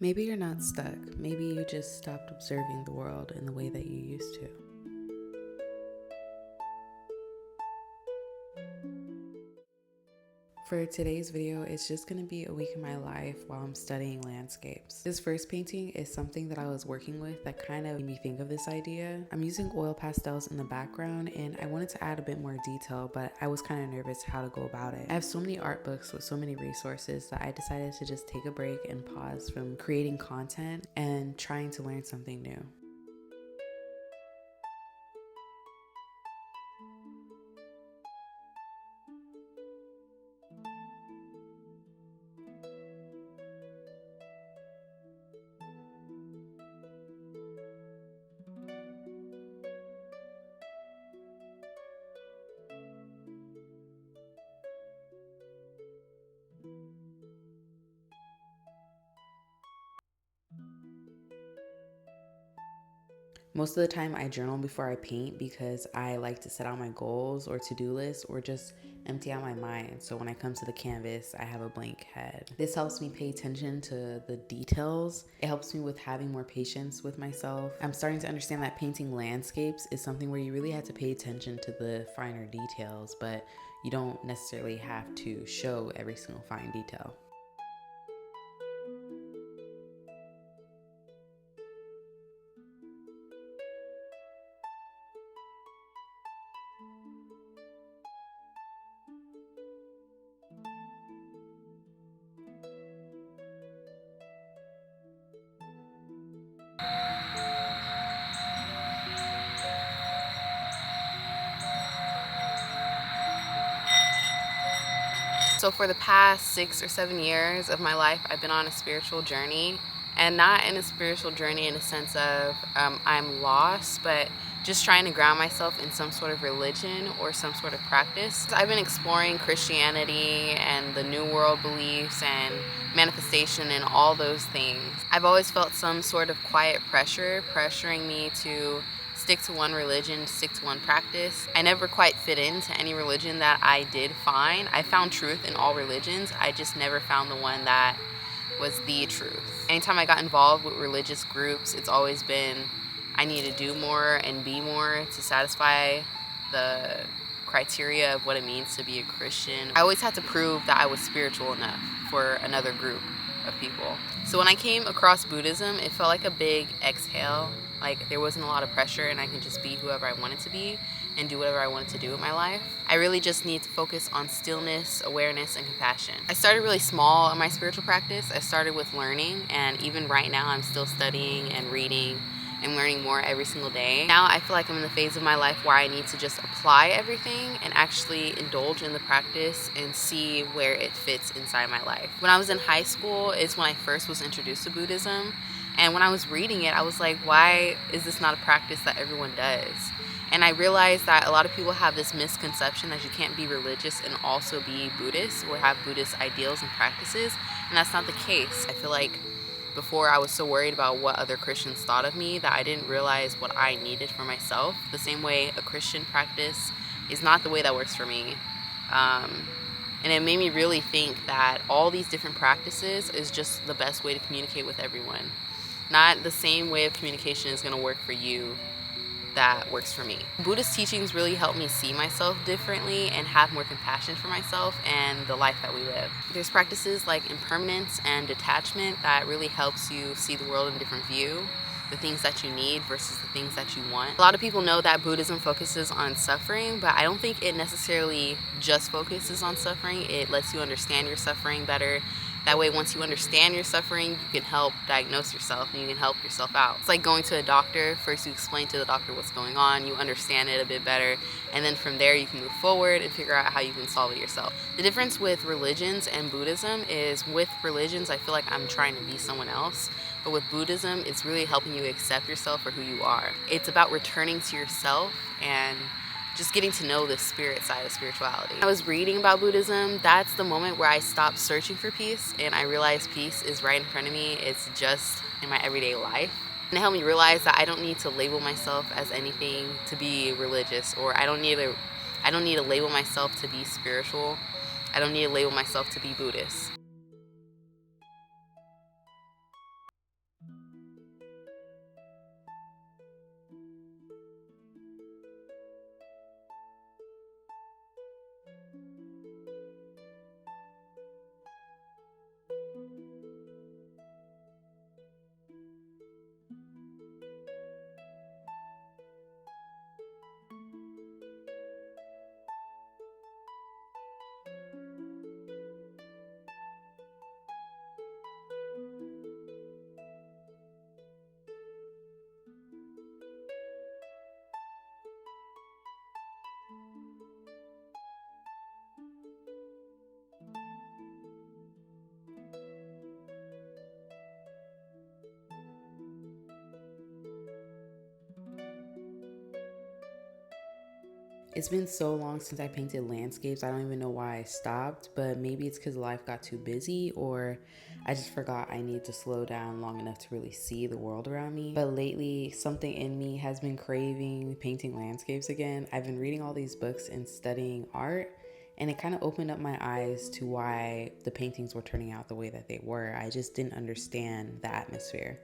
Maybe you're not stuck. Maybe you just stopped observing the world in the way that you used to. For today's video, it's just going to be a week in my life while I'm studying landscapes. This first painting is something that I was working with that kind of made me think of this idea. I'm using oil pastels in the background and I wanted to add a bit more detail, but I was kind of nervous how to go about it. I have so many art books with so many resources that I decided to just take a break and pause from creating content and trying to learn something new. Most of the time I journal before I paint because I like to set out my goals or to-do lists or just empty out my mind. So when I come to the canvas, I have a blank head. This helps me pay attention to the details. It helps me with having more patience with myself. I'm starting to understand that painting landscapes is something where you really have to pay attention to the finer details, but you don't necessarily have to show every single fine detail. So for the past 6 or 7 years of my life, I've been on a spiritual journey, and not in a spiritual journey in a sense of I'm lost, but just trying to ground myself in some sort of religion or some sort of practice. I've been exploring Christianity and the New World beliefs and manifestation and all those things. I've always felt some sort of quiet pressure pressuring me to stick to one religion, stick to one practice. I never quite fit into any religion that I did find. I found truth in all religions. I just never found the one that was the truth. Anytime I got involved with religious groups, it's always been I need to do more and be more to satisfy the criteria of what it means to be a Christian. I always had to prove that I was spiritual enough for another group of people. So when I came across Buddhism, it felt like a big exhale. Like there wasn't a lot of pressure and I could just be whoever I wanted to be and do whatever I wanted to do with my life. I really just need to focus on stillness, awareness, and compassion. I started really small in my spiritual practice. I started with learning, and even right now I'm still studying and reading and learning more every single day. Now I feel like I'm in the phase of my life where I need to just apply everything and actually indulge in the practice and see where it fits inside my life. When I was in high school is when I first was introduced to Buddhism, and when I was reading it, I was like, why is this not a practice that everyone does? And I realized that a lot of people have this misconception that you can't be religious and also be Buddhist or have Buddhist ideals and practices, and that's not the case. I feel like before I was so worried about what other Christians thought of me that I didn't realize what I needed for myself. The same way a Christian practice is not the way that works for me. And it made me really think that all these different practices is just the best way to communicate with everyone. Not the same way of communication is going to work for you that works for me. Buddhist teachings really help me see myself differently and have more compassion for myself and the life that we live. There's practices like impermanence and detachment that really helps you see the world in a different view, the things that you need versus the things that you want. A lot of people know that Buddhism focuses on suffering, but I don't think it necessarily just focuses on suffering. It lets you understand your suffering better. That way, once you understand your suffering, you can help diagnose yourself and you can help yourself out. It's like going to a doctor. First, you explain to the doctor what's going on, you understand it a bit better, and then from there, you can move forward and figure out how you can solve it yourself. The difference with religions and Buddhism is with religions, I feel like I'm trying to be someone else, but with Buddhism, it's really helping you accept yourself for who you are. It's about returning to yourself and just getting to know the spirit side of spirituality. I was reading about Buddhism. That's the moment where I stopped searching for peace and I realized peace is right in front of me. It's just in my everyday life. And it helped me realize that I don't need to label myself as anything to be religious, or I don't need to label myself to be spiritual. I don't need to label myself to be Buddhist. It's been so long since I painted landscapes, I don't even know why I stopped, but maybe it's because life got too busy, or I just forgot I need to slow down long enough to really see the world around me. But lately, something in me has been craving painting landscapes again. I've been reading all these books and studying art, and it kind of opened up my eyes to why the paintings were turning out the way that they were. I just didn't understand the atmosphere.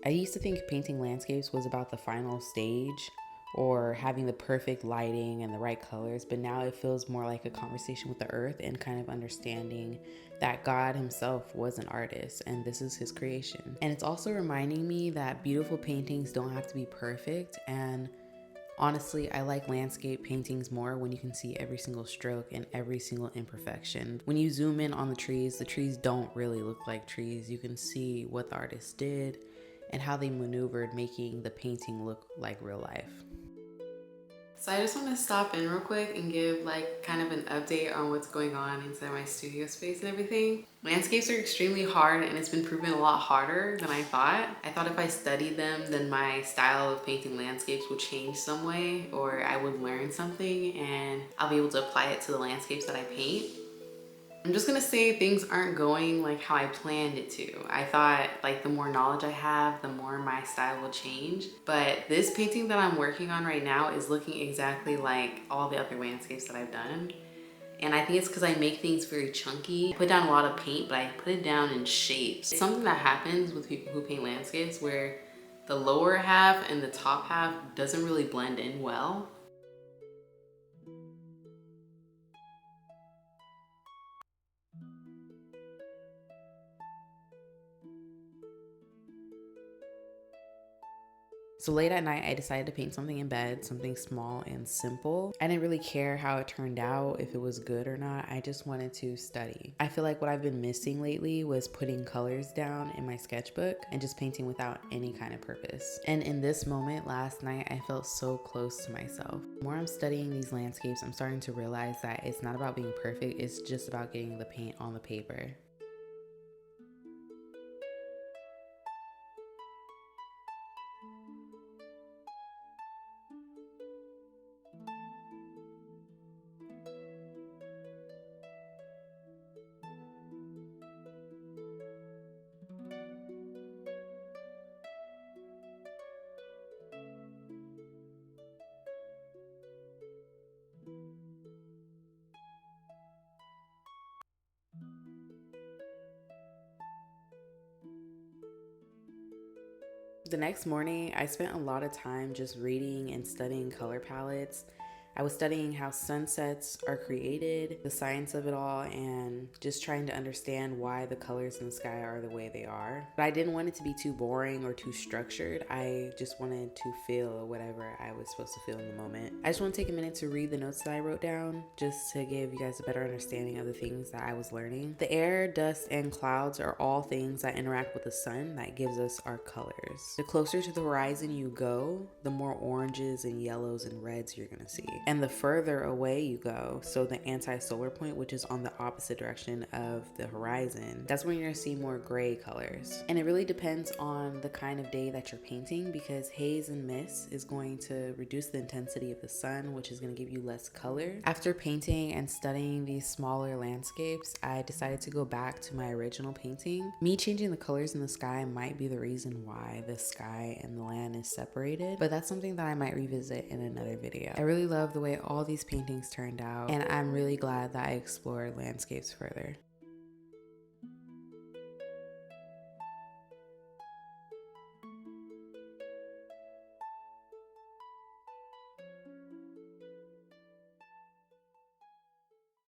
I used to think painting landscapes was about the final stage or having the perfect lighting and the right colors, but now it feels more like a conversation with the earth and kind of understanding that God himself was an artist and this is his creation. And it's also reminding me that beautiful paintings don't have to be perfect, and honestly, I like landscape paintings more when you can see every single stroke and every single imperfection. When you zoom in on the trees don't really look like trees. You can see what the artist did and how they maneuvered, making the painting look like real life. So I just want to stop in real quick and give like kind of an update on what's going on inside my studio space and everything. Landscapes are extremely hard, and it's been proven a lot harder than I thought. I thought if I studied them, then my style of painting landscapes would change some way, or I would learn something and I'll be able to apply it to the landscapes that I paint. I'm just gonna say things aren't going like how I planned it to. I thought like the more knowledge I have, the more my style will change. But this painting that I'm working on right now is looking exactly like all the other landscapes that I've done. And I think it's because I make things very chunky. I put down a lot of paint, but I put it down in shapes. It's something that happens with people who paint landscapes where the lower half and the top half doesn't really blend in well. So late at night, I decided to paint something in bed, something small and simple. I didn't really care how it turned out, if it was good or not. I just wanted to study. I feel like what I've been missing lately was putting colors down in my sketchbook and just painting without any kind of purpose. And in this moment last night, I felt so close to myself. The more I'm studying these landscapes, I'm starting to realize that it's not about being perfect, it's just about getting the paint on the paper. The next morning, I spent a lot of time just reading and studying color palettes. I was studying how sunsets are created, the science of it all, and just trying to understand why the colors in the sky are the way they are. But I didn't want it to be too boring or too structured. I just wanted to feel whatever I was supposed to feel in the moment. I just want to take a minute to read the notes that I wrote down, just to give you guys a better understanding of the things that I was learning. The air, dust, and clouds are all things that interact with the sun that gives us our colors. The closer to the horizon you go, the more oranges and yellows and reds you're gonna see. And the further away you go, so the anti-solar point, which is on the opposite direction of the horizon, that's when you're gonna see more gray colors. And it really depends on the kind of day that you're painting, because haze and mist is going to reduce the intensity of the sun, which is gonna give you less color. After painting and studying these smaller landscapes, I decided to go back to my original painting. Me changing the colors in the sky might be the reason why the sky and the land is separated, but that's something that I might revisit in another video. I really love the way all these paintings turned out, and I'm really glad that I explored landscapes further.